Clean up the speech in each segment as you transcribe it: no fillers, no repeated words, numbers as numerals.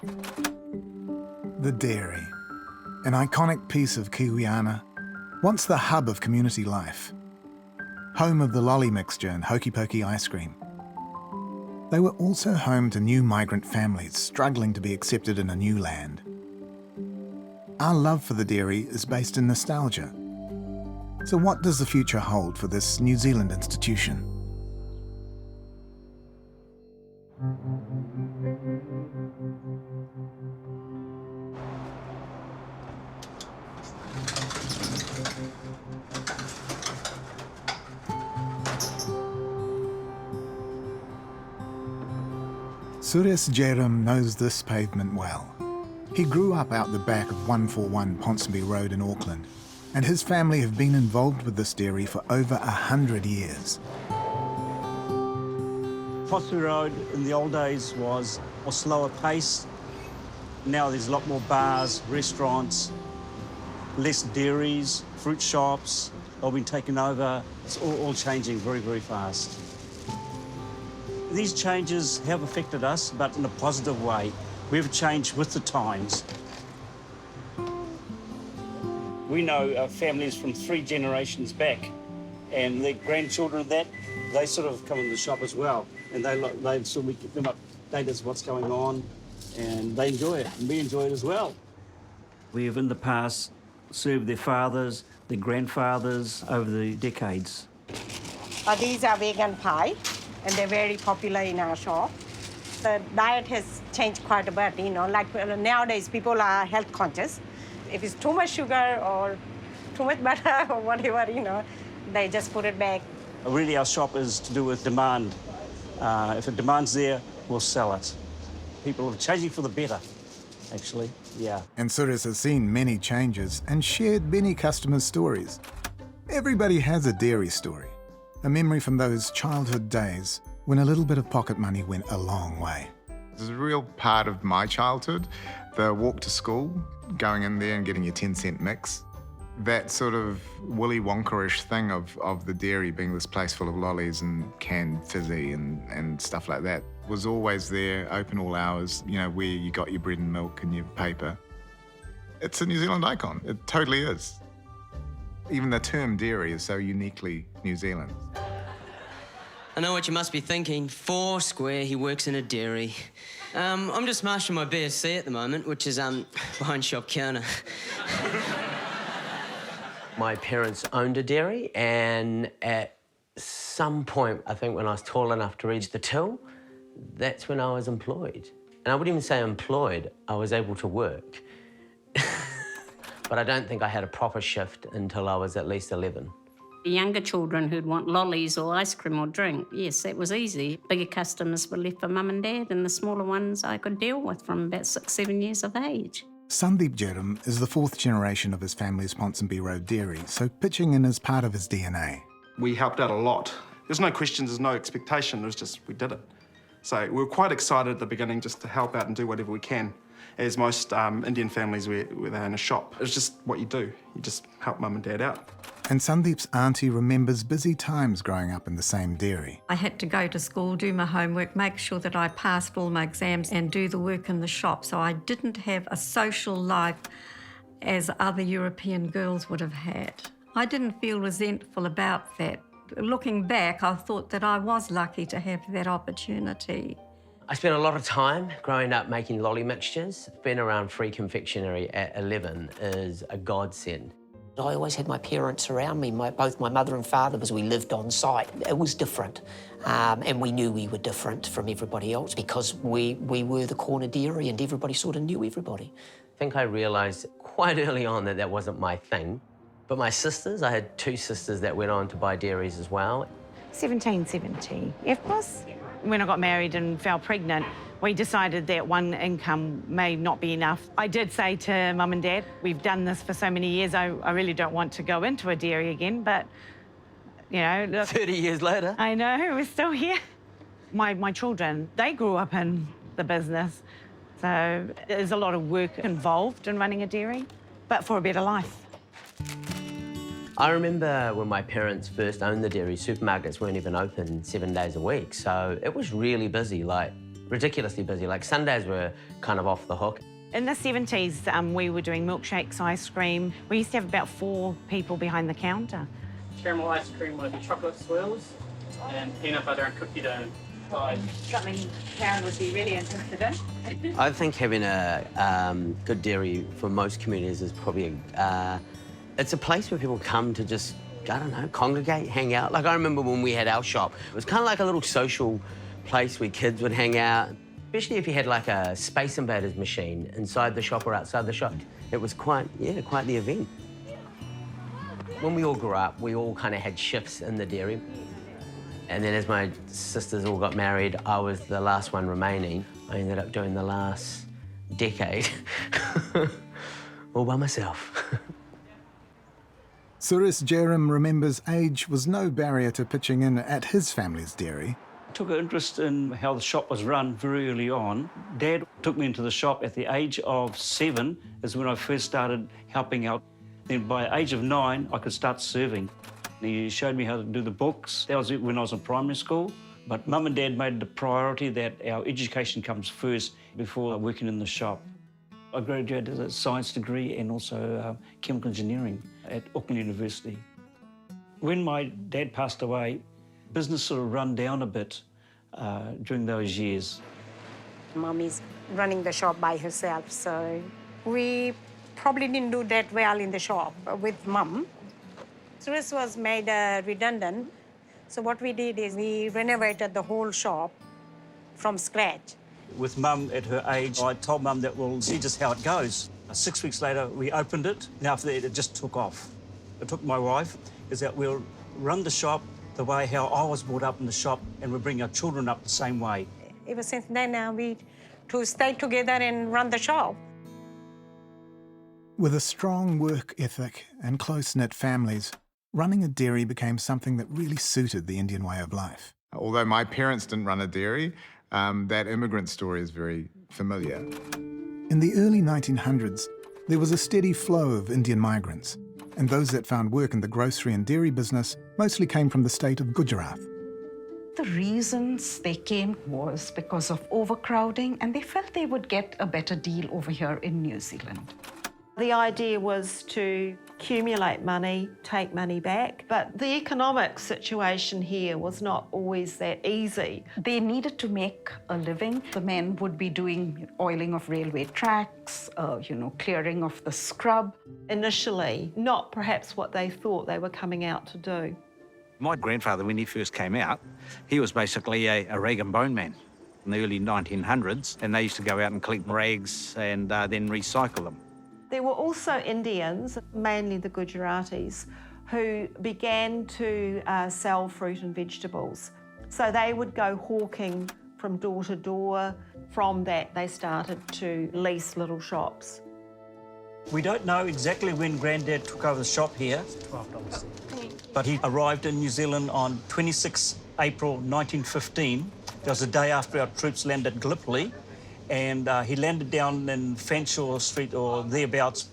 The dairy, an iconic piece of Kiwiana, once the hub of community life, home of the lolly mixture and hokey pokey ice cream. They were also home to new migrant families struggling to be accepted in a new land. Our love for the dairy is based in nostalgia. So what does the future hold for this New Zealand institution? Suresh Jeram knows this pavement well. He grew up out the back of 141 Ponsonby Road in Auckland, and his family have been involved with this dairy for over 100 years. Ponsonby Road in the old days was a slower pace. Now there's a lot more bars, restaurants, less dairies, fruit shops, all been taken over. It's all changing very, very fast. These changes have affected us, but in a positive way. We've changed with the times. We know families from 3 generations back, and their grandchildren of that, they sort of come in the shop as well, and they sort of, we keep them updated as what's going on, and they enjoy it, and we enjoy it as well. We have in the past served their fathers, their grandfathers over the decades. These are vegan pie, and they're very popular in our shop. The diet has changed quite a bit, you know, like nowadays people are health conscious. If it's too much sugar or too much butter or whatever, you know, they just put it back. Really, our shop is to do with demand. If the demand's there, we'll sell it. People are changing for the better, actually, yeah. And Suresh has seen many changes and shared many customers' stories. Everybody has a dairy story, a memory from those childhood days when a little bit of pocket money went a long way. It was a real part of my childhood, the walk to school, going in there and getting your 10-cent mix. That sort of Willy Wonka-ish thing of the dairy being this place full of lollies and canned fizzy and stuff like that was always there, open all hours, you know, where you got your bread and milk and your paper. It's a New Zealand icon, it totally is. Even the term dairy is so uniquely New Zealand. I know what you must be thinking. 4 square, he works in a dairy. I'm just marshalling my BSc at the moment, which is behind shop counter. My parents owned a dairy, and at some point, I think when I was tall enough to reach the till, that's when I was employed. And I wouldn't even say employed, I was able to work. But I don't think I had a proper shift until I was at least 11. The younger children who'd want lollies or ice cream or drink, yes, that was easy. Bigger customers were left for mum and dad, and the smaller ones I could deal with from about 6, 7 years of age. Sandeep Jeram is the 4th generation of his family's Ponsonby Road dairy, so pitching in is part of his DNA. We helped out a lot. There's no questions, there's no expectation, it was just, we did it. So we were quite excited at the beginning just to help out and do whatever we can. As most Indian families where they own a shop, it's just what you do. You just help mum and dad out. And Sandeep's auntie remembers busy times growing up in the same dairy. I had to go to school, do my homework, make sure that I passed all my exams and do the work in the shop. So I didn't have a social life as other European girls would have had. I didn't feel resentful about that. Looking back, I thought that I was lucky to have that opportunity. I spent a lot of time growing up making lolly mixtures. Being around free confectionery at 11 is a godsend. I always had my parents around me, both my mother and father, because we lived on site. It was different, and we knew we were different from everybody else because we were the corner dairy and everybody sort of knew everybody. I think I realised quite early on that that wasn't my thing. But my sisters, I had 2 sisters that went on to buy dairies as well. 1770, of course. When I got married and fell pregnant, we decided that one income may not be enough. I did say to Mum and Dad, we've done this for so many years, I really don't want to go into a dairy again, but, you know... Look, 30 years later. I know, we're still here. My children, they grew up in the business, so there's a lot of work involved in running a dairy, but for a better life. I remember when my parents first owned the dairy, supermarkets weren't even open 7 days a week, so it was really busy. Like, ridiculously busy. Like Sundays were kind of off the hook. In the 70s, we were doing milkshakes, ice cream. We used to have about 4 people behind the counter. Caramel ice cream with chocolate swirls and peanut butter and cookie dough pie. Something Karen would be really interested in. I think having a good dairy for most communities is probably it's a place where people come to just, I don't know, congregate, hang out. Like I remember when we had our shop, it was kind of like a little social place where kids would hang out. Especially if you had like a Space Invaders machine inside the shop or outside the shop. It was quite the event. When we all grew up, we all kind of had shifts in the dairy. And then as my sisters all got married, I was the last one remaining. I ended up doing the last decade all by myself. Suris Jerem remembers age was no barrier to pitching in at his family's dairy. Took an interest in how the shop was run very early on. Dad took me into the shop at the age of 7 is when I first started helping out. Then by age of 9, I could start serving. He showed me how to do the books. That was when I was in primary school. But Mum and Dad made it a priority that our education comes first before working in the shop. I graduated with a science degree and also chemical engineering at Auckland University. When my dad passed away, business sort of run down a bit during those years. Mummy's running the shop by herself, so we probably didn't do that well in the shop with Mum. Suris was made redundant, so what we did is we renovated the whole shop from scratch. With Mum at her age, I told Mum that we'll see just how it goes. 6 weeks later, we opened it, and after that, it just took off. It took my wife, is that we'll run the shop the way how I was brought up in the shop, and we'll bring our children up the same way. Ever since then, we to stay together and run the shop. With a strong work ethic and close-knit families, running a dairy became something that really suited the Indian way of life. Although my parents didn't run a dairy, that immigrant story is very familiar. In the early 1900s, there was a steady flow of Indian migrants, and those that found work in the grocery and dairy business mostly came from the state of Gujarat. The reasons they came was because of overcrowding, and they felt they would get a better deal over here in New Zealand. The idea was to accumulate money, take money back, but the economic situation here was not always that easy. They needed to make a living. The men would be doing oiling of railway tracks, clearing of the scrub. Initially, not perhaps what they thought they were coming out to do. My grandfather, when he first came out, he was basically a rag and bone man in the early 1900s, and they used to go out and collect rags and then recycle them. There were also Indians, mainly the Gujaratis, who began to sell fruit and vegetables. So they would go hawking from door to door. From that, they started to lease little shops. We don't know exactly when Granddad took over the shop here, but he arrived in New Zealand on 26 April 1915. That was the day after our troops landed at Gallipoli. And he landed down in Fanshawe Street or thereabouts.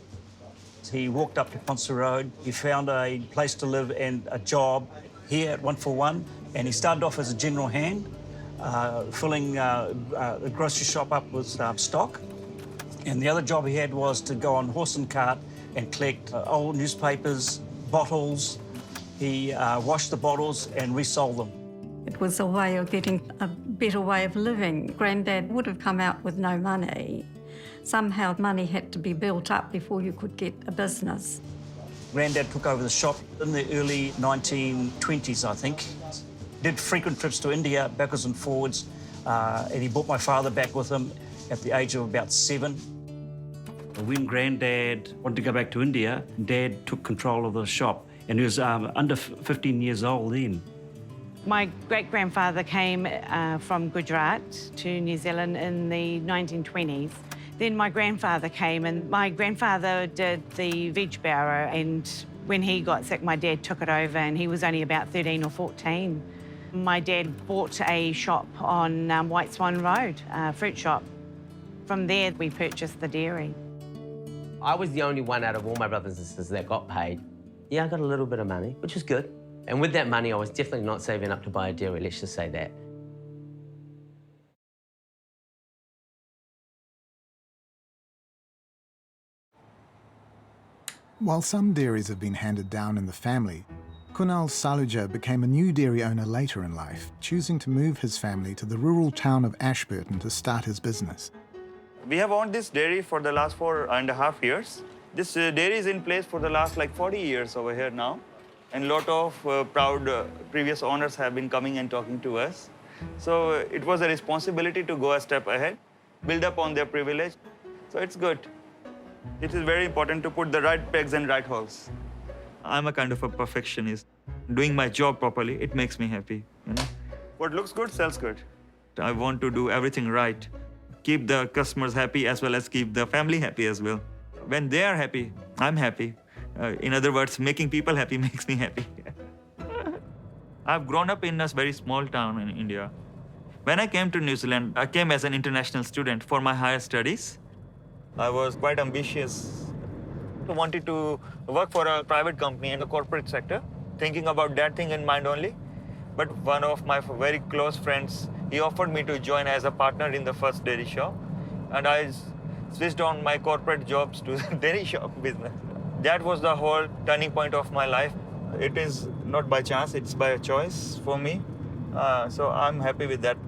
He walked up to Ponce Road. He found a place to live and a job here at 141. And he started off as a general hand, filling the grocery shop up with stock. And the other job he had was to go on horse and cart and collect old newspapers, bottles. He washed the bottles and resold them. It was a way of getting a better way of living. Granddad would have come out with no money. Somehow money had to be built up before you could get a business. Granddad took over the shop in the early 1920s, I think. Did frequent trips to India, backwards and forwards, and he brought my father back with him at the age of about 7. When Granddad wanted to go back to India, Dad took control of the shop, and he was under 15 years old then. My great-grandfather came from Gujarat to New Zealand in the 1920s. Then my grandfather came, and my grandfather did the veg barrow, and when he got sick, my dad took it over, and he was only about 13 or 14. My dad bought a shop on White Swan Road, a fruit shop. From there, we purchased the dairy. I was the only one out of all my brothers and sisters that got paid. Yeah, I got a little bit of money, which was good. And with that money, I was definitely not saving up to buy a dairy, let's just say that. While some dairies have been handed down in the family, Kunal Saluja became a new dairy owner later in life, choosing to move his family to the rural town of Ashburton to start his business. We have owned this dairy for the last 4.5 years. This dairy is in place for the last 40 years over here now. And a lot of proud previous owners have been coming and talking to us. So it was a responsibility to go a step ahead, build up on their privilege. So it's good. It is very important to put the right pegs in right holes. I'm a kind of a perfectionist. Doing my job properly, it makes me happy. You know? What looks good sells good. I want to do everything right. Keep the customers happy as well as keep the family happy as well. When they are happy, I'm happy. In other words, making people happy makes me happy. I've grown up in a very small town in India. When I came to New Zealand, I came as an international student for my higher studies. I was quite ambitious. I wanted to work for a private company in the corporate sector, thinking about that thing in mind only. But one of my very close friends, he offered me to join as a partner in the first dairy shop. And I switched on my corporate jobs to the dairy shop business. That was the whole turning point of my life. It is not by chance, it's by a choice for me. So I'm happy with that.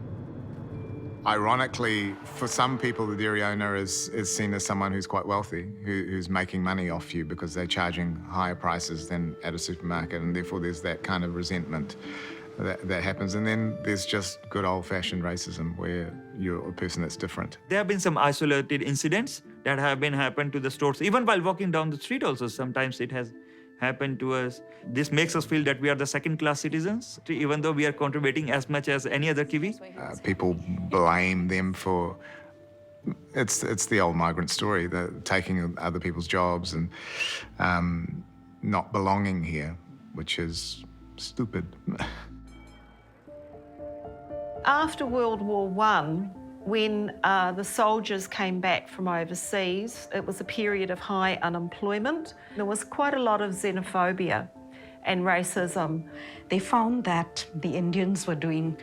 Ironically, for some people, the dairy owner is seen as someone who's quite wealthy, who's making money off you because they're charging higher prices than at a supermarket, and therefore there's that kind of resentment that happens. And then there's just good old-fashioned racism where you're a person that's different. There have been some isolated incidents that have happened to the stores. Even while walking down the street also, sometimes it has happened to us. This makes us feel that we are the second-class citizens, even though we are contributing as much as any other Kiwi. People blame them for, it's the old migrant story, taking other people's jobs and not belonging here, which is stupid. After World War I, when the soldiers came back from overseas, it was a period of high unemployment. There was quite a lot of xenophobia and racism. They found that the Indians were doing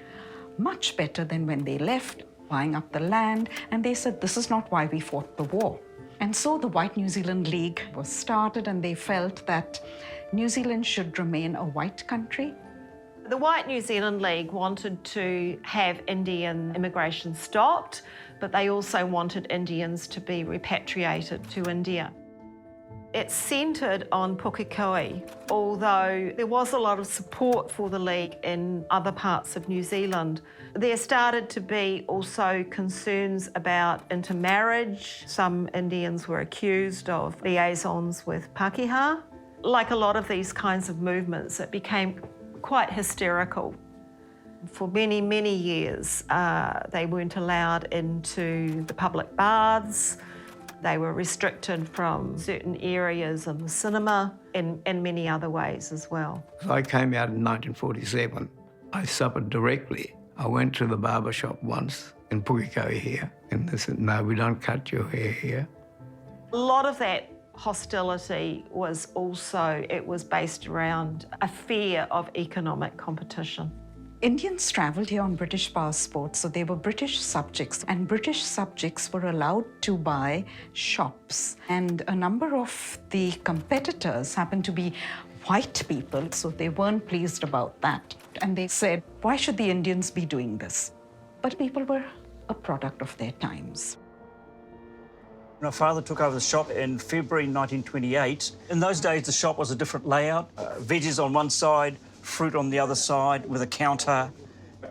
much better than when they left, buying up the land, and they said, this is not why we fought the war. And so the White New Zealand League was started, and they felt that New Zealand should remain a white country. The White New Zealand League wanted to have Indian immigration stopped, but they also wanted Indians to be repatriated to India. It centred on Pukekohe, although there was a lot of support for the League in other parts of New Zealand. There started to be also concerns about intermarriage. Some Indians were accused of liaisons with Pākehā. Like a lot of these kinds of movements, it became quite hysterical. For many, many years, they weren't allowed into the public baths. They were restricted from certain areas in the cinema and many other ways as well. I came out in 1947. I suffered directly. I went to the barber shop once in Pukekohe here, and they said, no, we don't cut your hair here. A lot of that hostility was also, it was based around a fear of economic competition. Indians travelled here on British passports, so they were British subjects, and British subjects were allowed to buy shops. And a number of the competitors happened to be white people, so they weren't pleased about that. And they said, why should the Indians be doing this? But people were a product of their times. My father took over the shop in February 1928. In those days, the shop was a different layout. Veggies on one side, fruit on the other side, with a counter.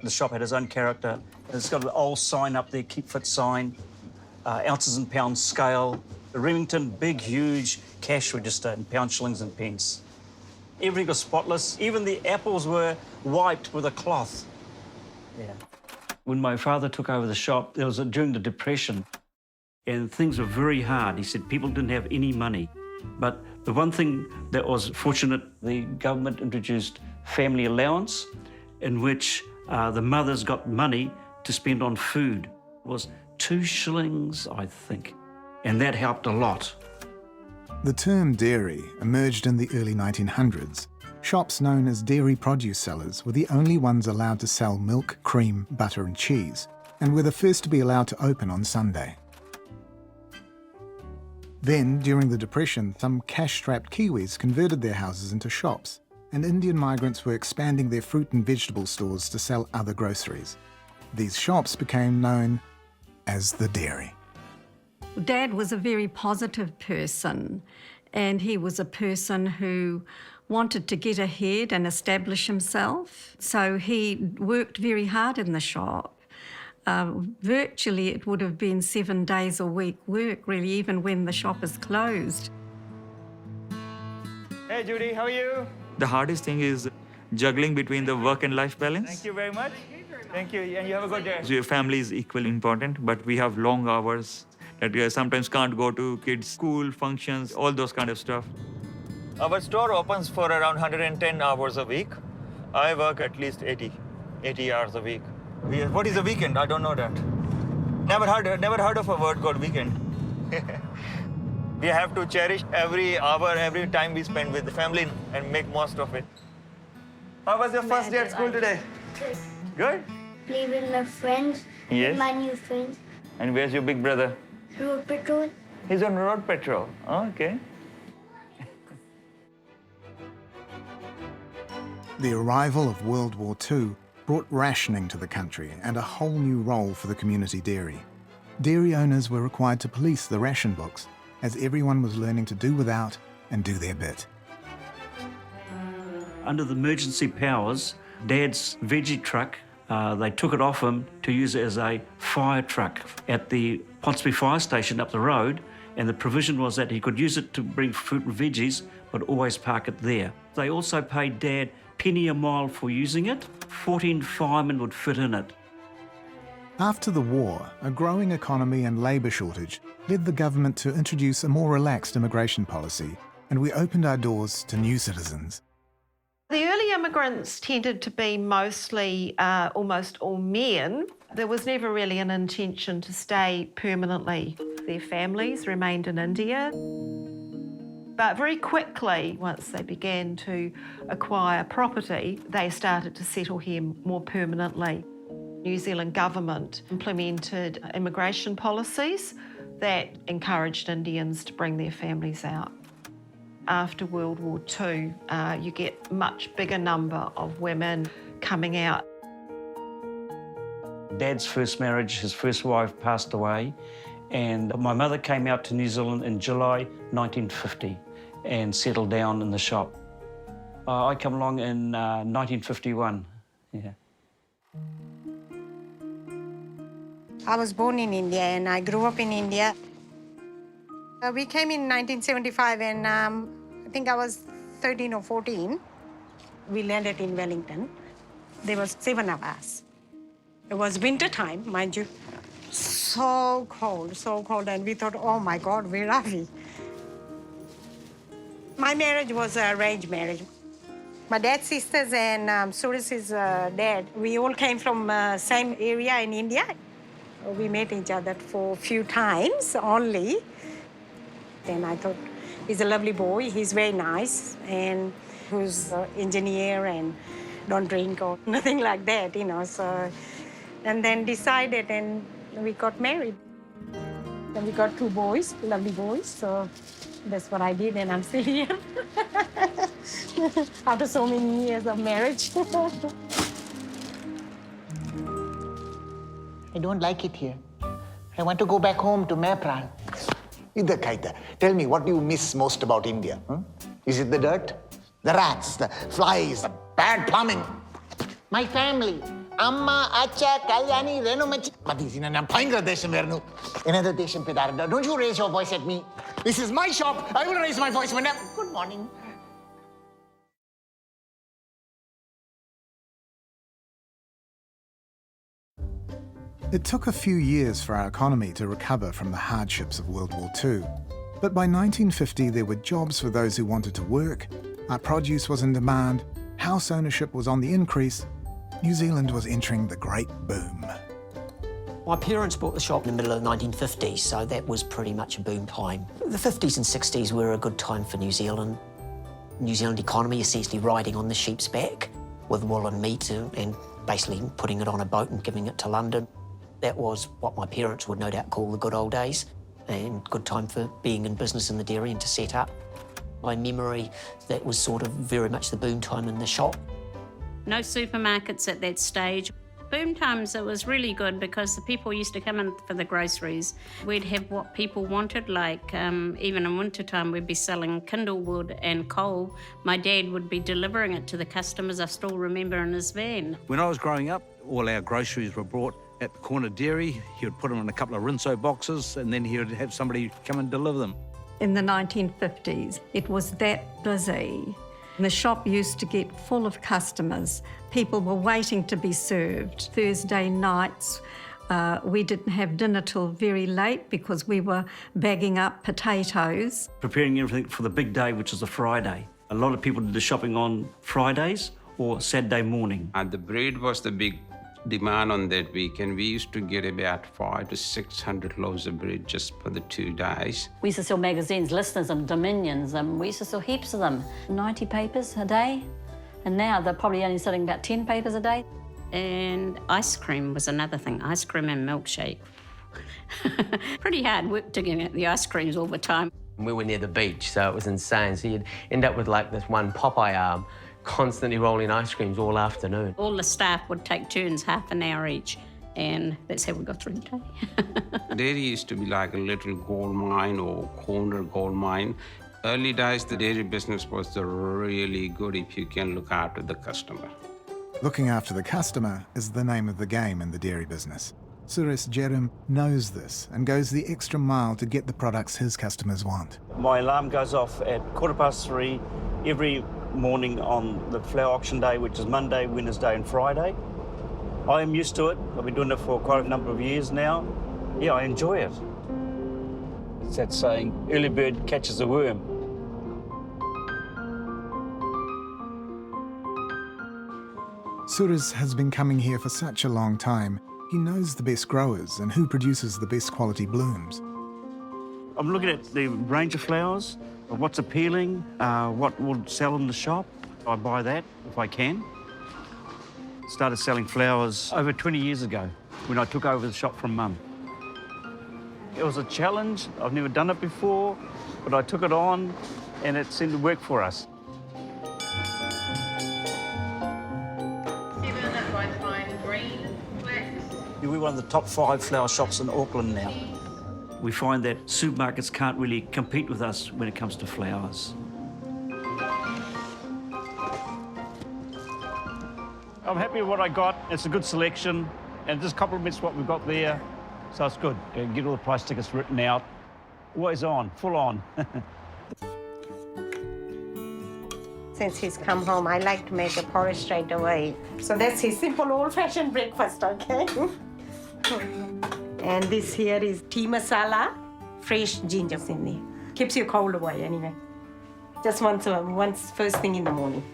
The shop had its own character. It's got an old sign up there, keep fit sign, ounces and pounds scale. The Remington, big, huge cash register in pound shillings and pence. Everything was spotless. Even the apples were wiped with a cloth. Yeah. When my father took over the shop, it was during the Depression. And things were very hard. He said people didn't have any money. But the one thing that was fortunate, the government introduced family allowance, in which the mothers got money to spend on food. It was 2 shillings, I think, and that helped a lot. The term dairy emerged in the early 1900s. Shops known as dairy produce sellers were the only ones allowed to sell milk, cream, butter and cheese, and were the first to be allowed to open on Sunday. Then, during the Depression, some cash-strapped Kiwis converted their houses into shops, and Indian migrants were expanding their fruit and vegetable stores to sell other groceries. These shops became known as the dairy. Dad was a very positive person, and he was a person who wanted to get ahead and establish himself. So he worked very hard in the shop. Virtually, it would have been 7 days a week work, really, even when the shop is closed. Hey, Judy, how are you? The hardest thing is juggling between the work and life balance. Thank you very much. Thank you, and you have a good day. So your family is equally important, but we have long hours that we sometimes can't go to kids' school functions, all those kind of stuff. Our store opens for around 110 hours a week. I work at least 80 hours a week. What is a weekend? I don't know that. Never heard of a word called weekend. We have to cherish every hour, every time we spend with the family and make most of it. How was your first day at school today? Good? Play with my friends, Yes. with my new friends. And where's your big brother? Road patrol. He's on road patrol. Oh, okay. The arrival of World War II brought rationing to the country and a whole new role for the community dairy. Dairy owners were required to police the ration books, as everyone was learning to do without and do their bit. Under the emergency powers, Dad's veggie truck, they took it off him to use it as a fire truck at the Ponsonby Fire Station up the road, and the provision was that he could use it to bring fruit and veggies, but always park it there. They also paid Dad penny a mile for using it. 14 firemen would fit in it. After the war, a growing economy and labour shortage led the government to introduce a more relaxed immigration policy, and we opened our doors to new citizens. The early immigrants tended to be mostly almost all men. There was never really an intention to stay permanently. Their families remained in India. But very quickly, once they began to acquire property, they started to settle here more permanently. New Zealand government implemented immigration policies that encouraged Indians to bring their families out. After World War II, you get a much bigger number of women coming out. Dad's first marriage, his first wife passed away, and my mother came out to New Zealand in July 1950 and settled down in the shop. I come along in 1951, yeah. I was born in India and I grew up in India. We came in 1975 and I think I was 13 or 14. We landed in Wellington. There was 7 of us. It was winter time, mind you. So cold, and we thought, oh my God, where are we? My marriage was an arranged marriage. My dad's sisters and Suresh's dad, we all came from same area in India. We met each other for a few times only. Then I thought, he's a lovely boy, he's very nice, and who's an engineer and don't drink or nothing like that, you know. So, and then decided and we got married. Then we got 2 boys, lovely boys, so that's what I did, and I'm still here. After so many years of marriage. I don't like it here. I want to go back home to Mayapran. Idhar kaita. Tell me, what do you miss most about India? Is it the dirt? The rats, the flies, the bad plumbing? My family. Amma, Acha, Kalyani, Renumachi. I'm Paingra Desham Vernu. Another Desham Pedar. Don't you raise your voice at me. This is my shop. I will raise my voice when I'm... Good morning. It took a few years for our economy to recover from the hardships of World War II. But by 1950, there were jobs for those who wanted to work, our produce was in demand, house ownership was on the increase, New Zealand was entering the great boom. My parents bought the shop in the middle of the 1950s, so that was pretty much a boom time. The 50s and 60s were a good time for New Zealand. New Zealand economy essentially riding on the sheep's back with wool and meat and basically putting it on a boat and giving it to London. That was what my parents would no doubt call the good old days. and good time for being in business in the dairy and to set up. My memory, that was sort of very much the boom time in the shop. No supermarkets at that stage. Boom times, it was really good because the people used to come in for the groceries. We'd have what people wanted, like even in winter time, we'd be selling kindlewood and coal. My dad would be delivering it to the customers, I still remember, in his van. When I was growing up, all our groceries were brought at the corner dairy. He would put them in a couple of rinso boxes and then he would have somebody come and deliver them. In the 1950s, it was that busy. The shop used to get full of customers. People were waiting to be served. Thursday nights, we didn't have dinner till very late because we were bagging up potatoes. Preparing everything for the big day, which is a Friday. A lot of people did the shopping on Fridays or Saturday morning. The bread was the big demand on that weekend. We used to get about 500 to 600 loaves of bread just for the 2 days. We used to sell magazines, Listeners and Dominions, and we used to sell heaps of them. 90 papers a day, and now they're probably only selling about 10 papers a day. And ice cream was another thing, ice cream and milkshake. Pretty hard work to get the ice creams all the time. We were near the beach, so it was insane. So you'd end up with like this one Popeye arm, constantly rolling ice creams all afternoon. All the staff would take turns, half an hour each, and that's how we got through the day. Dairy used to be like a little gold mine or corner gold mine. Early days, the dairy business was really good if you can look after the customer. Looking after the customer is the name of the game in the dairy business. Suresh Jerem knows this and goes the extra mile to get the products his customers want. My alarm goes off at 3:15 every morning on the flower auction day, which is Monday, Wednesday and Friday. I am used to it. I've been doing it for quite a number of years now. Yeah, I enjoy it. It's that saying, early bird catches the worm. Suresh has been coming here for such a long time. He knows the best growers and who produces the best quality blooms. I'm looking at the range of flowers, what's appealing, what will sell in the shop. I buy that if I can. Started selling flowers over 20 years ago when I took over the shop from Mum. It was a challenge. I've never done it before, but I took it on and it seemed to work for us. We're one of the top 5 flower shops in Auckland now. We find that supermarkets can't really compete with us when it comes to flowers. I'm happy with what I got. It's a good selection, and it just complements what we've got there, so it's good. You can get all the price tickets written out. Always on, full on. Since he's come home, I like to make a porridge straight away. So that's his simple old-fashioned breakfast, okay? And this here is tea masala, fresh ginger in there. Keeps your cold away anyway. Just once first thing in the morning.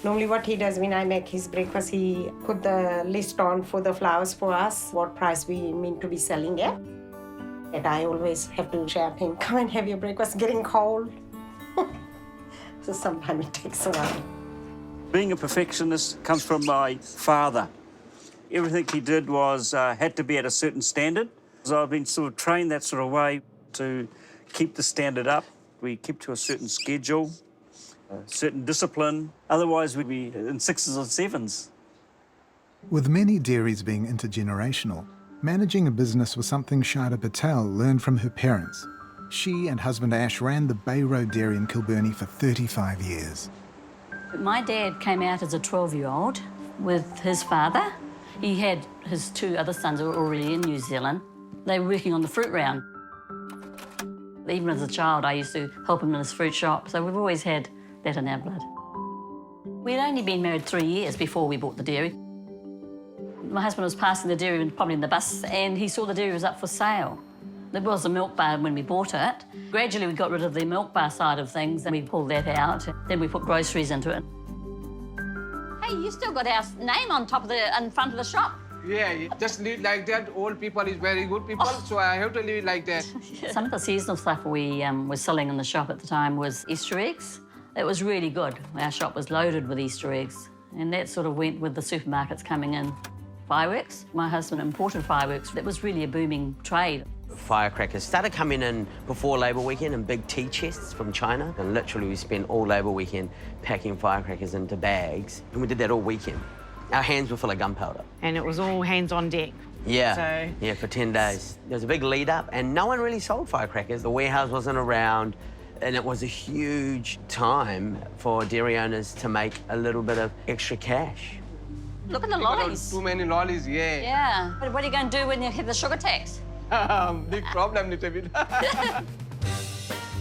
Normally what he does when I make his breakfast, he put the list on for the flowers for us, what price we mean to be selling at. And I always have to shout him, come and have your breakfast, getting cold. So sometimes it takes a while. Being a perfectionist comes from my father. Everything he did was had to be at a certain standard. So I've been sort of trained that sort of way to keep the standard up. We keep to a certain schedule, a certain discipline. Otherwise, we'd be in 6s or 7s. With many dairies being intergenerational, managing a business was something Shada Patel learned from her parents. She and husband Ash ran the Bay Road Dairy in Kilburnie for 35 years. My dad came out as a 12-year-old with his father. He had his 2 other sons who were already in New Zealand. They were working on the fruit round. Even as a child, I used to help him in his fruit shop, so we've always had that in our blood. We'd only been married 3 years before we bought the dairy. My husband was passing the dairy, probably in the bus, and he saw the dairy was up for sale. There was a milk bar when we bought it. Gradually, we got rid of the milk bar side of things, and we pulled that out. Then we put groceries into it. Hey, you still got our name on top of in front of the shop. Yeah, you just leave it like that. Old people is very good people, so I have to leave it like that. Some of the seasonal stuff we were selling in the shop at the time was Easter eggs. It was really good. Our shop was loaded with Easter eggs, and that sort of went with the supermarkets coming in. Fireworks. My husband imported fireworks. That was really a booming trade. Firecrackers started coming in before Labour weekend in big tea chests from China. And literally we spent all Labour weekend packing firecrackers into bags. And we did that all weekend. Our hands were full of gunpowder. And it was all hands on deck. Yeah, So... yeah, for 10 days. There was a big lead up and no one really sold firecrackers. The warehouse wasn't around and it was a huge time for dairy owners to make a little bit of extra cash. Look at the lollies. Too many lollies, yeah. Yeah. But what are you going to do when you have the sugar tax? Big problem, little bit.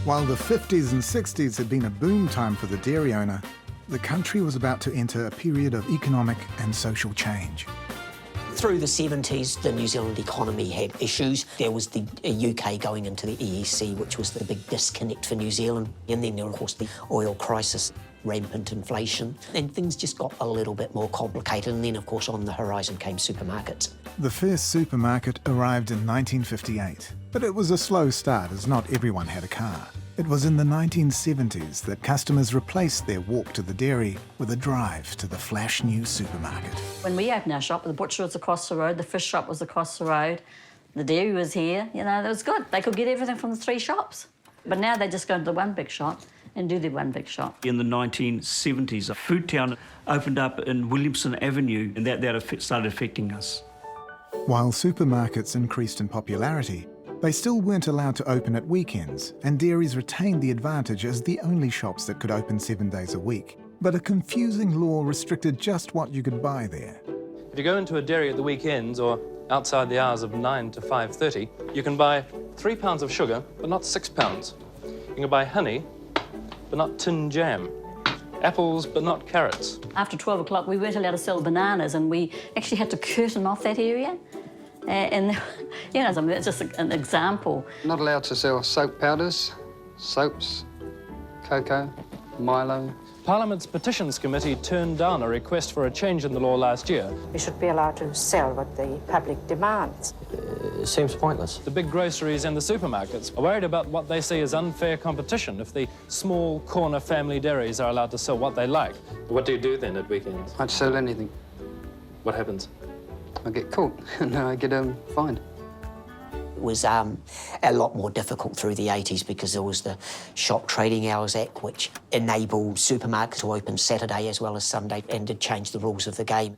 While the 50s and 60s had been a boom time for the dairy owner, the country was about to enter a period of economic and social change. Through the 70s, the New Zealand economy had issues. There was the UK going into the EEC, which was the big disconnect for New Zealand. And then there, of course, the oil crisis, rampant inflation, and things just got a little bit more complicated. And then, of course, on the horizon came supermarkets. The first supermarket arrived in 1958, but it was a slow start as not everyone had a car. It was in the 1970s that customers replaced their walk to the dairy with a drive to the flash new supermarket. When we opened our shop, the butcher was across the road, the fish shop was across the road, the dairy was here. You know, it was good. They could get everything from the 3 shops. But now they just go to the one big shop and do their one big shop. In the 1970s, a food town opened up in Williamson Avenue, and that started affecting us. While supermarkets increased in popularity, they still weren't allowed to open at weekends, and dairies retained the advantage as the only shops that could open 7 days a week. But a confusing law restricted just what you could buy there. If you go into a dairy at the weekends or outside the hours of 9 to 5:30, you can buy 3 pounds of sugar, but not 6 pounds. You can buy honey, but not tin jam. Apples, but not carrots. After 12 o'clock, we weren't allowed to sell bananas, and we actually had to curtain off that area. And, you know, I mean, it's just an example. Not allowed to sell soap powders, soaps, cocoa, Milo. Parliament's Petitions Committee turned down a request for a change in the law last year. We should be allowed to sell what the public demands. It seems pointless. The big groceries and the supermarkets are worried about what they see as unfair competition if the small corner family dairies are allowed to sell what they like. What do you do then at weekends? I'd sell anything. What happens? I get caught and I get fined. It was a lot more difficult through the 80s because there was the Shop Trading Hours Act, which enabled supermarkets to open Saturday as well as Sunday and did change the rules of the game.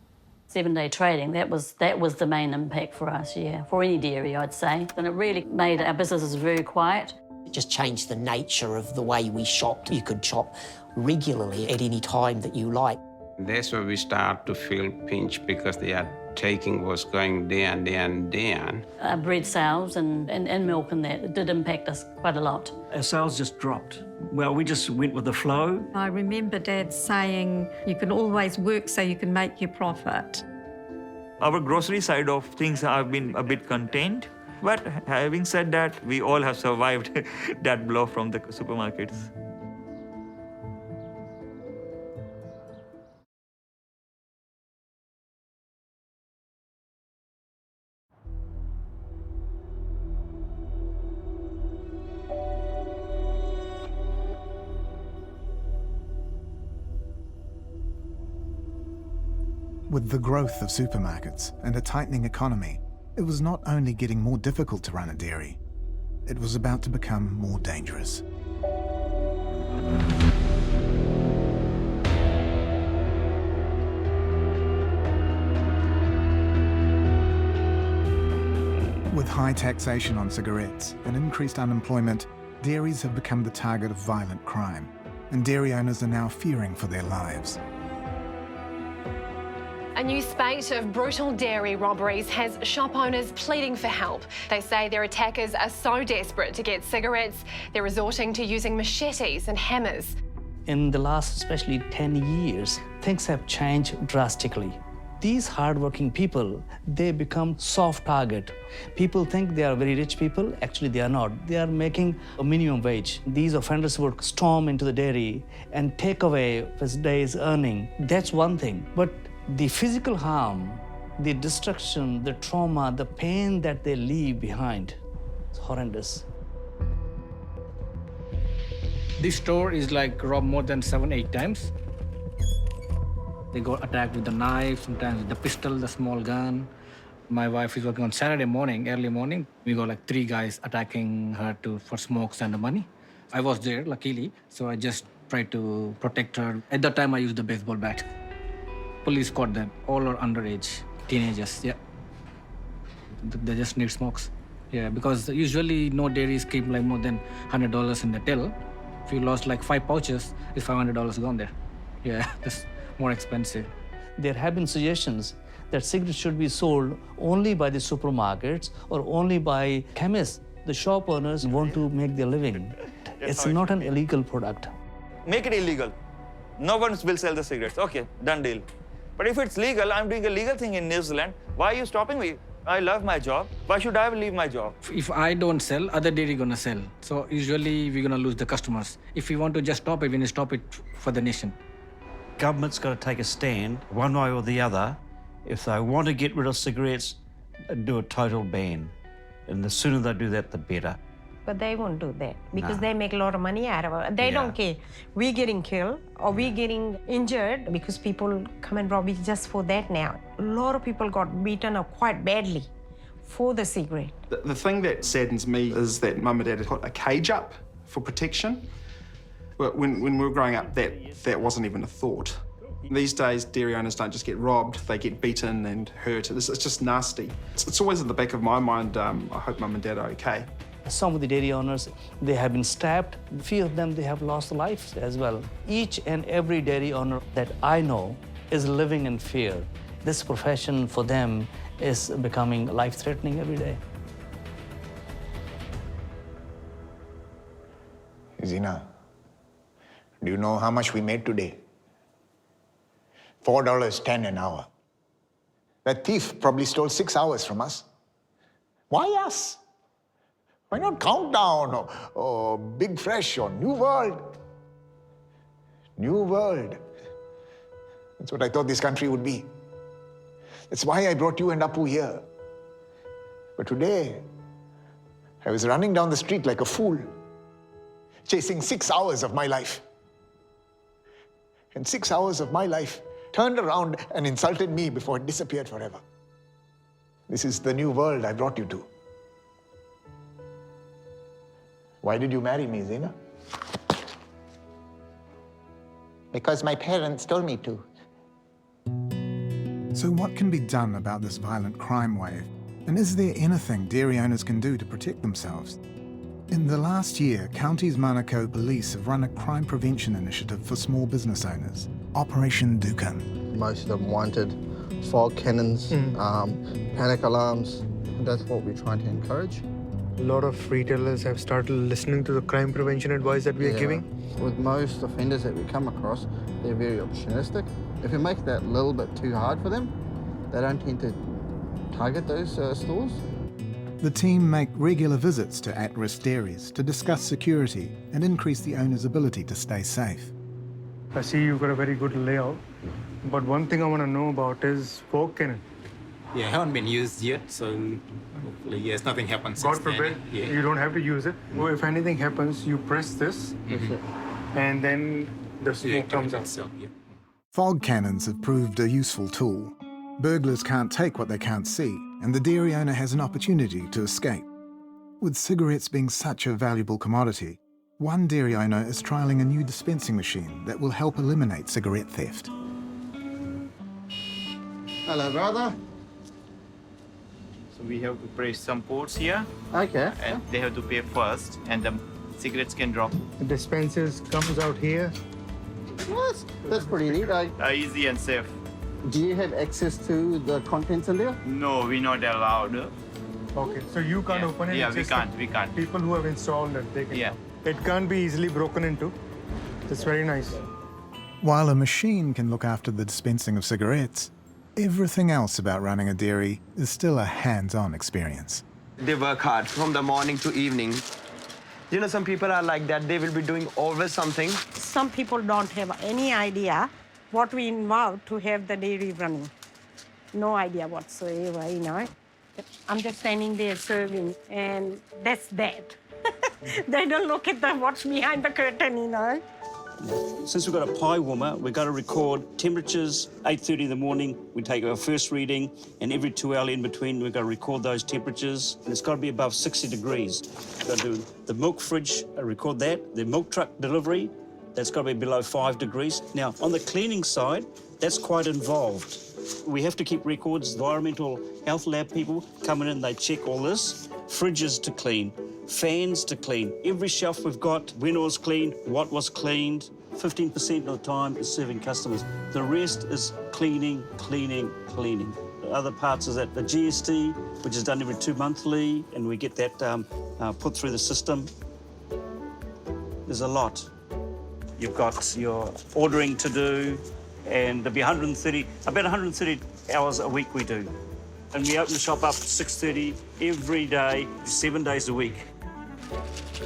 7-day trading, that was the main impact for us, yeah, for any dairy, I'd say. And it really made our businesses very quiet. It just changed the nature of the way we shopped. You could shop regularly at any time that you like. That's where we start to feel pinched because their taking was going down, down, down. Our bread sales and milk and that, it did impact us quite a lot. Our sales just dropped. Well, we just went with the flow. I remember Dad saying, you can always work so you can make your profit. Our grocery side of things have been a bit contained. But having said that, we all have survived that blow from the supermarkets. With the growth of supermarkets and a tightening economy, it was not only getting more difficult to run a dairy, it was about to become more dangerous. With high taxation on cigarettes and increased unemployment, dairies have become the target of violent crime, and dairy owners are now fearing for their lives. A new spate of brutal dairy robberies has shop owners pleading for help. They say their attackers are so desperate to get cigarettes, they're resorting to using machetes and hammers. In the last especially 10 years, things have changed drastically. These hardworking people, they become soft target. People think they are very rich people. Actually, they are not. They are making a minimum wage. These offenders would storm into the dairy and take away this day's earning. That's one thing. But the physical harm, the destruction, the trauma, the pain that they leave behind, it's horrendous. This store is like robbed more than 7-8 times. They got attacked with the knife, sometimes with the pistol, the small gun. My wife is working on Saturday morning, early morning. We got like 3 guys attacking her for smokes and the money. I was there, luckily, so I just tried to protect her. At that time, I used the baseball bat. Police caught them. All are underage, teenagers, yeah. They just need smokes. Yeah, because usually no dairies keep like more than $100 in the till. If you lost like 5 pouches, it's $500 gone there. Yeah, that's more expensive. There have been suggestions that cigarettes should be sold only by the supermarkets or only by chemists. The shop owners want to make their living. It's not an illegal product. Make it illegal. No one will sell the cigarettes. Okay, done deal. But if it's legal, I'm doing a legal thing in New Zealand. Why are you stopping me? I love my job. Why should I leave my job? If I don't sell, other dairy gonna sell. So usually we're gonna lose the customers. If we want to just stop it, we need to stop it for the nation. Government's got to take a stand, one way or the other. If they want to get rid of cigarettes, do a total ban. And the sooner they do that, the better. But they won't do that because No. they make a lot of money out of it. They don't care. We getting killed or we getting injured because people come and rob it just for that now. A lot of people got beaten up quite badly for the cigarette. The thing that saddens me is that Mum and Dad had put a cage up for protection. But when we were growing up, that wasn't even a thought. These days, dairy owners don't just get robbed, they get beaten and hurt. It's just nasty. It's always in the back of my mind, I hope Mum and Dad are okay. Some of the dairy owners, they have been stabbed. A few of them, they have lost lives as well. Each and every dairy owner that I know is living in fear. This profession for them is becoming life-threatening every day. Zina, do you know how much we made today? $4.10 an hour. That thief probably stole 6 hours from us. Why us? Why not Countdown or Big Fresh or New World? New World. That's what I thought this country would be. That's why I brought you and Apu here. But today, I was running down the street like a fool, chasing 6 hours of my life. And 6 hours of my life turned around and insulted me before it disappeared forever. This is the new world I brought you to. Why did you marry me, Zina? Because my parents told me to. So what can be done about this violent crime wave? And is there anything dairy owners can do to protect themselves? In the last year, Counties Manukau Police have run a crime prevention initiative for small business owners, Operation Dukan. Most of them wanted fog cannons, panic alarms. That's what we're trying to encourage. A lot of retailers have started listening to the crime prevention advice that we are giving. With most offenders that we come across, they're very opportunistic. If we make that a little bit too hard for them, they don't tend to target those stores. The team make regular visits to at-risk dairies to discuss security and increase the owner's ability to stay safe. I see you've got a very good layout, but one thing I want to know about is fog cannon. Yeah, haven't been used yet, so hopefully, yes, nothing happens. God forbid, you don't have to use it. Well, if anything happens, you press this, and then the smoke comes out. Fog cannons have proved a useful tool. Burglars can't take what they can't see, and the dairy owner has an opportunity to escape. With cigarettes being such a valuable commodity, one dairy owner is trialling a new dispensing machine that will help eliminate cigarette theft. Hello, brother. So we have to press some ports here. Okay. And they have to pay first, and the cigarettes can drop. The dispensers comes out here. What? That's pretty neat. Easy and safe. Do you have access to the contents in there? No, we're not allowed. Okay, so you can't open it? Yeah, it's we just can't. We can't. People who have installed it, they can. Yeah. It can't be easily broken into. It's very nice. While a machine can look after the dispensing of cigarettes, everything else about running a dairy is still a hands-on experience. They work hard from the morning to evening. You know, some people are like that. They will be doing always something. Some people don't have any idea what we involve to have the dairy running. No idea whatsoever, you know. I'm just standing there serving, and that's that. They don't look at what's behind the curtain, you know. Since we've got a pie warmer, we've got to record temperatures, 8:30 in the morning, we take our first reading, and every 2 hours in between, we've got to record those temperatures, and it's got to be above 60 degrees. We've got to do the milk fridge, record that, the milk truck delivery, that's got to be below 5 degrees. Now, on the cleaning side, that's quite involved. We have to keep records. Environmental health lab people come in and they check all this. Fridges to clean, fans to clean. Every shelf we've got, when it was cleaned, what was cleaned. 15% of the time is serving customers. The rest is cleaning, cleaning, cleaning. The other parts is that the GST, which is done every 2 monthly, and we get that put through the system. There's a lot. You've got your ordering to do, and there'll be about 130 hours a week we do. And we open the shop up at 6:30 every day, 7 days a week.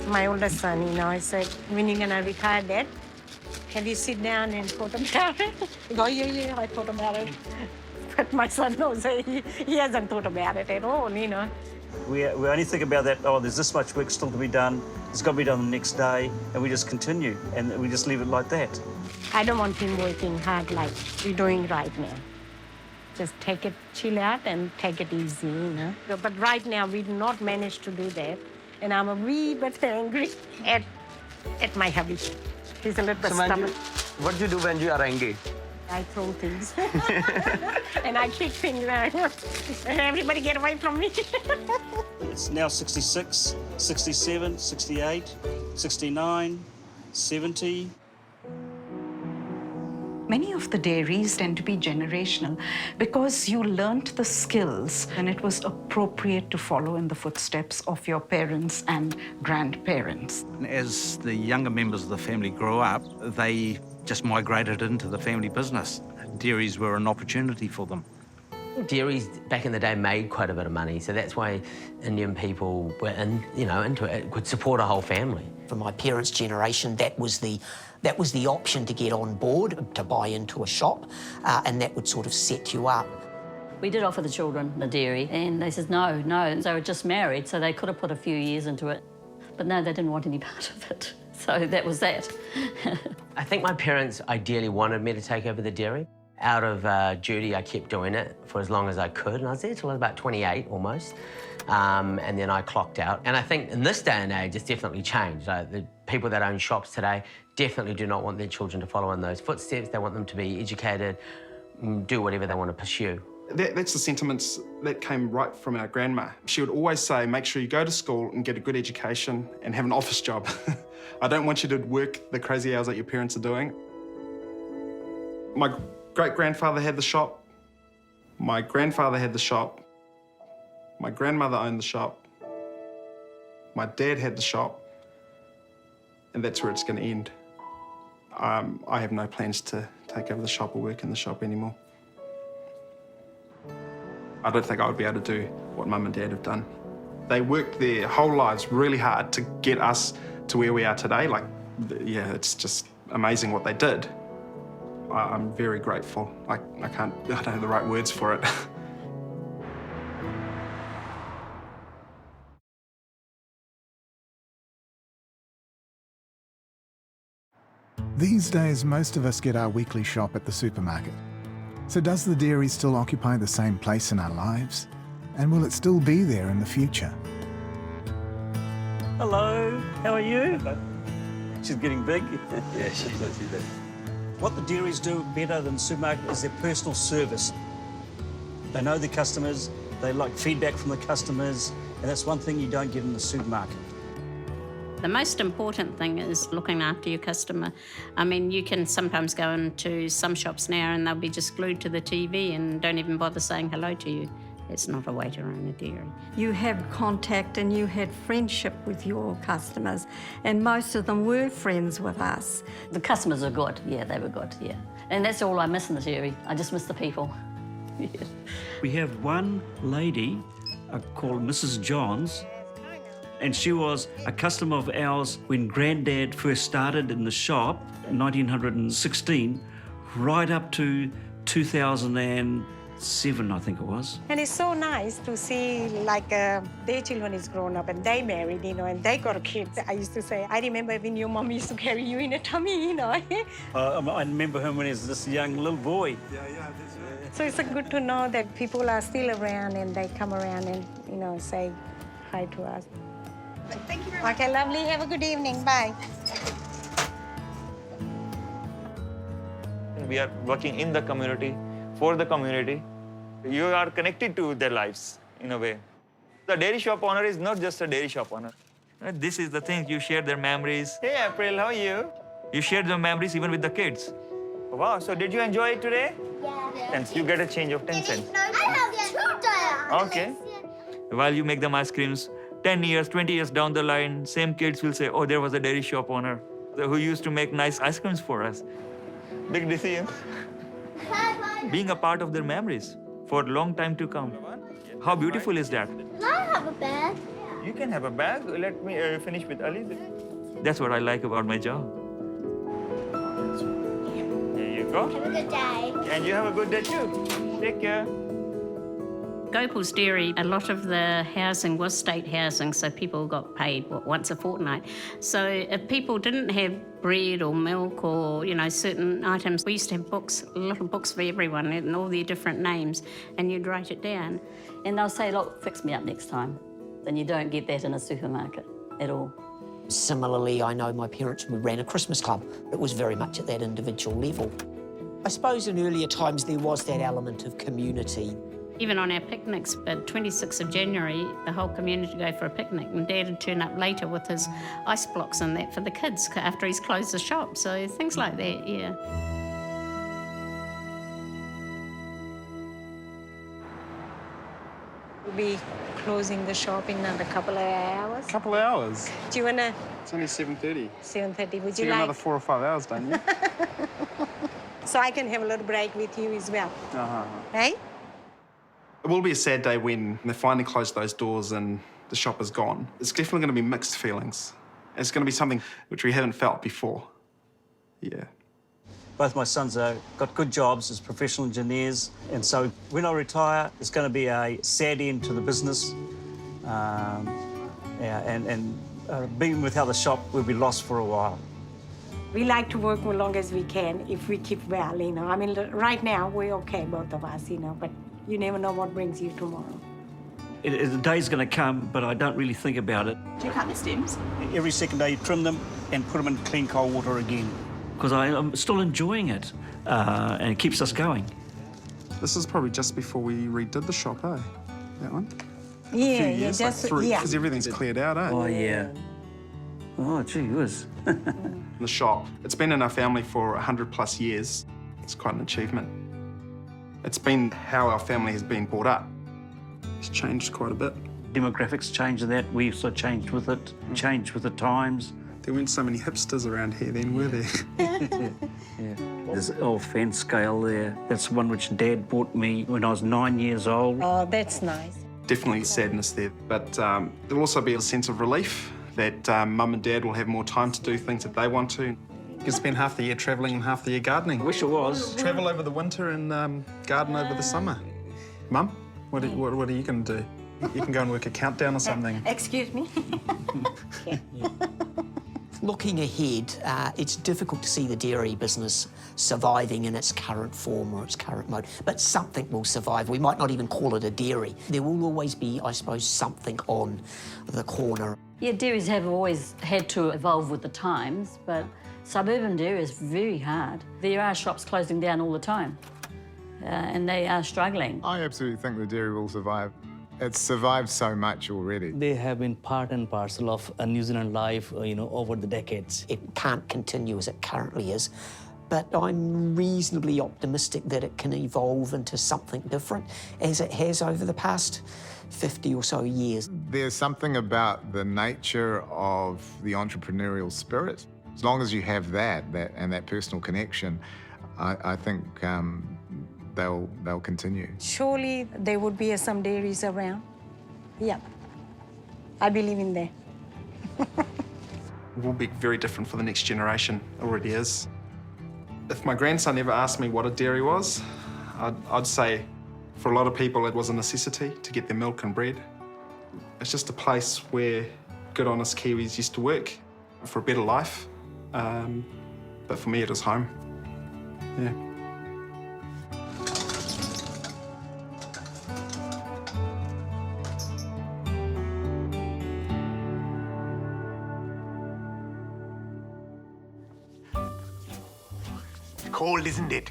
My oldest son, I said, when are you gonna retire, Dad? Can you sit down and thought about it? He goes, yeah, I thought about it. But my son knows he hasn't thought about it at all, We only think about that, oh, there's this much work still to be done, it's got to be done the next day, and we just continue, and we just leave it like that. I don't want him working hard like we're doing right now. Just take it, chill out, and take it easy, But right now, we do not manage to do that, and I'm a wee bit angry at my hubby. He's a little bit stubborn. What do you do when you are angry? I throw things. And I kick things out. Everybody get away from me. It's now 66, 67, 68, 69, 70. Many of the dairies tend to be generational because you learnt the skills and it was appropriate to follow in the footsteps of your parents and grandparents. As the younger members of the family grew up, they just migrated into the family business. Dairies were an opportunity for them. Dairies back in the day made quite a bit of money, so that's why Indian people were into it. It could support a whole family. For my parents' generation, that was the option to get on board, to buy into a shop, and that would sort of set you up. We did offer the children the dairy, and they said no. They were just married, so they could have put a few years into it. But no, they didn't want any part of it. So that was that. I think my parents ideally wanted me to take over the dairy. Out of duty, I kept doing it for as long as I could, and I was there till I was about 28 almost, and then I clocked out. And I think in this day and age, it's definitely changed. The people that own shops today definitely do not want their children to follow in those footsteps. They want them to be educated, do whatever they want to pursue. That's the sentiments that came right from our grandma. She would always say, make sure you go to school and get a good education and have an office job. I don't want you to work the crazy hours that your parents are doing. My great-grandfather had the shop. My grandfather had the shop. My grandmother owned the shop. My dad had the shop. And that's where it's going to end. I have no plans to take over the shop or work in the shop anymore. I don't think I would be able to do what Mum and Dad have done. They worked their whole lives really hard to get us to where we are today. Yeah, it's just amazing what they did. I'm very grateful. I don't have the right words for it. These days, most of us get our weekly shop at the supermarket. So does the dairy still occupy the same place in our lives? And will it still be there in the future? Hello, how are you? Hello. She's getting big. Yeah, she's big. What the dairies do better than the supermarket is their personal service. They know their customers, they like feedback from the customers, and that's one thing you don't get in the supermarket. The most important thing is looking after your customer. I mean, you can sometimes go into some shops now and they'll be just glued to the TV and don't even bother saying hello to you. It's not a way to run a dairy. You had contact and you had friendship with your customers, and most of them were friends with us. The customers are good, yeah, they were good, yeah. And that's all I miss in the dairy. I just miss the people. Yeah. We have one lady called Mrs. Johns, and she was a customer of ours when Granddad first started in the shop in 1916, right up to 2003 7, I think it was. And it's so nice to see, like, their children is grown up and they married, you know, and they got kids. I used to say, I remember when your mom used to carry you in a tummy, you know. I remember him when he was this young little boy. So it's good to know that people are still around and they come around and, you know, say hi to us. Thank you very much. Okay, lovely. Have a good evening. Bye. We are working in the community, for the community. You are connected to their lives in a way. The dairy shop owner is not just a dairy shop owner. This is the thing, you share their memories. Hey, April, how are you? You share the memories even with the kids. Wow, so did you enjoy it today? Yeah. Thanks, you get a change of 10 cents. I have 2 Okay. While you make them ice creams, 10 years, 20 years down the line, same kids will say, oh, there was a dairy shop owner who used to make nice ice creams for us. Big decision. Being a part of their memories for a long time to come. How beautiful is that? Can I have a bag? You can have a bag. Let me finish with Ali. That's what I like about my job. There you go. Have a good day. And you have a good day too. Take care. Gopal's Dairy, a lot of the housing was state housing, so people got paid once a fortnight. So if people didn't have bread or milk or, you know, certain items, we used to have books, little books for everyone and all their different names, and you'd write it down. And they'll say, look, fix me up next time. Then you don't get that in a supermarket at all. Similarly, I know my parents ran a Christmas club. It was very much at that individual level. I suppose in earlier times there was that element of community. Even on our picnics, but 26th of January, the whole community go for a picnic, and Dad would turn up later with his ice blocks and that for the kids after he's closed the shop. So things like that, yeah. We'll be closing the shop in another couple of hours. Couple of hours? Do you want to? It's only 7:30. 7:30. Would So you you got like? another 4 or 5 hours, don't you? So I can have a little break with you as well. Hey? It will be a sad day when they finally close those doors and the shop is gone. It's definitely going to be mixed feelings. It's going to be something which we haven't felt before. Yeah. Both my sons have got good jobs as professional engineers, and so when I retire, it's going to be a sad end to the business. Being without the shop, we'll be lost for a while. We like to work as long as we can if we keep well, you know. I mean, right now, we're okay, both of us, you know, but you never know what brings you tomorrow. The day's going to come, but I don't really think about it. Do you cut the stems? Every second day, you trim them and put them in clean cold water again. Because I'm still enjoying it, and it keeps us going. This is probably just before we redid the shop, eh? That one? Yeah, years, yeah, like just, 3, yeah. because everything's cleared out, eh? Oh, yeah. Oh, gee whiz. The shop, it's been in our family for 100+ years. It's quite an achievement. It's been how our family has been brought up. It's changed quite a bit. Demographics changed that, we sort of changed with it, changed with the times. There weren't so many hipsters around here then, were there? Yeah. There's an old fence scale there. That's one which Dad bought me when I was 9 years old. Oh, that's nice. Definitely sadness there, but there'll also be a sense of relief that Mum and Dad will have more time to do things that they want to. You can spend half the year travelling and half the year gardening. Wish it was. Travel over the winter and garden over the summer. Mum, what are you going to do? You can go and work a countdown or something. Excuse me? Looking ahead, it's difficult to see the dairy business surviving in its current form or its current mode, but something will survive. We might not even call it a dairy. There will always be, I suppose, something on the corner. Yeah, dairies have always had to evolve with the times, but suburban dairy is very hard. There are shops closing down all the time, and they are struggling. I absolutely think the dairy will survive. It's survived so much already. They have been part and parcel of a New Zealand life, over the decades. It can't continue as it currently is, but I'm reasonably optimistic that it can evolve into something different, as it has over the past 50 or so years. There's something about the nature of the entrepreneurial spirit. As long as you have that and that personal connection, I think they'll continue. Surely there would be some dairies around. Yeah. I believe in that. It will be very different for the next generation. It already is. If my grandson ever asked me what a dairy was, I'd say For a lot of people, it was a necessity to get their milk and bread. It's just a place where good, honest Kiwis used to work for a better life. But for me, it was home. Yeah. Cold, isn't it?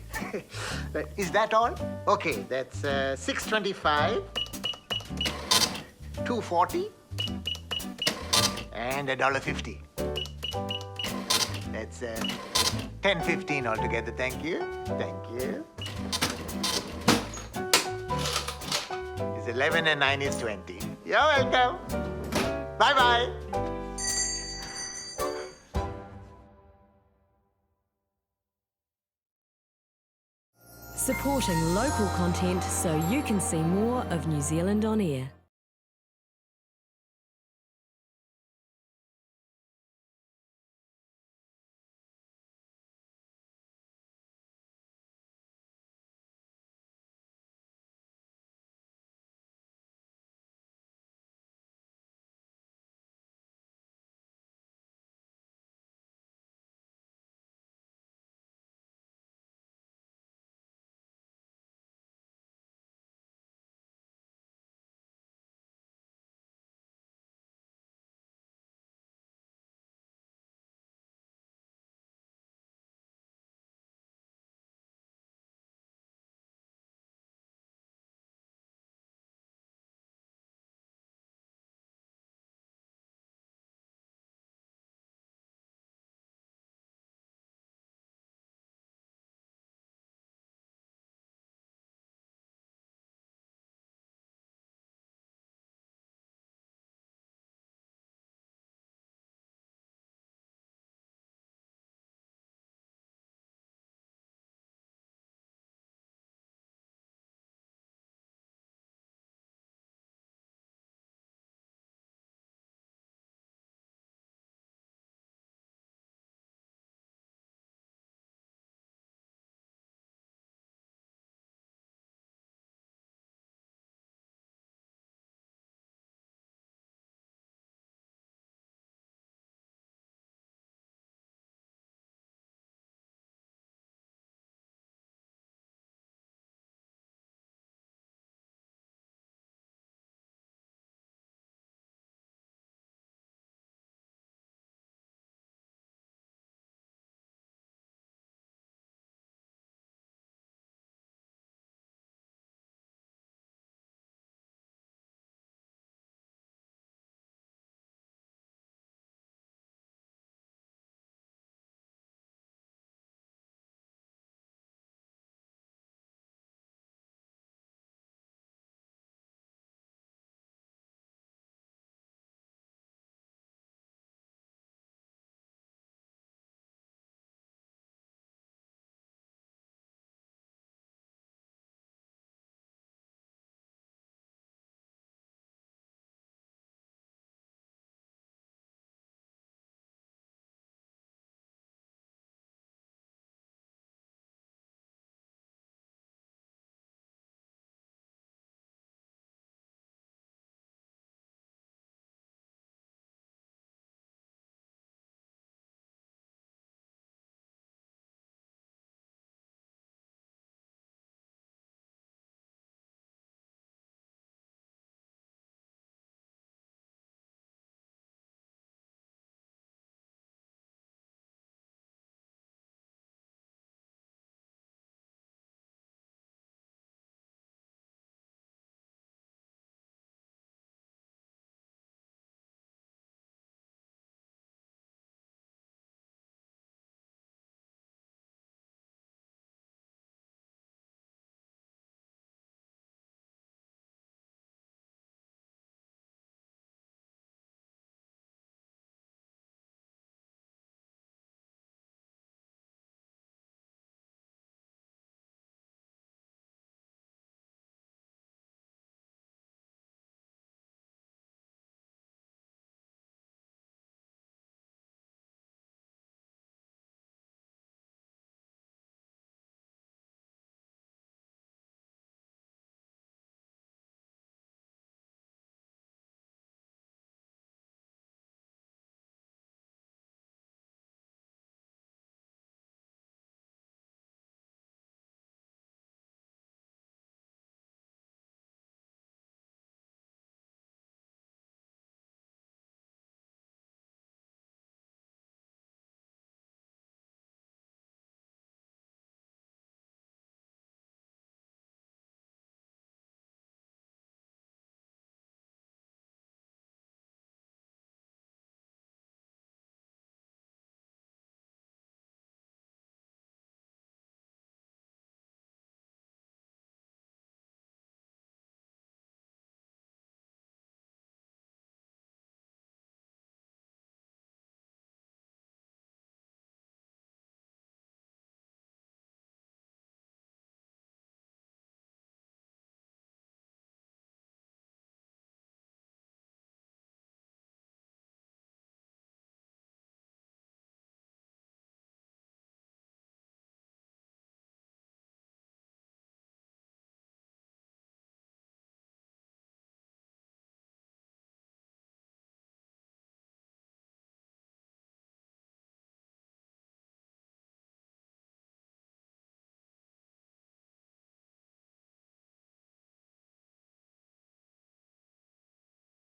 Is that all? Okay, that's 625, 240, and $1.50. That's 10.15 altogether. Thank you. Thank you. It's 11 and 9 is 20. You're welcome. Bye-bye. Supporting local content so you can see more of New Zealand on air.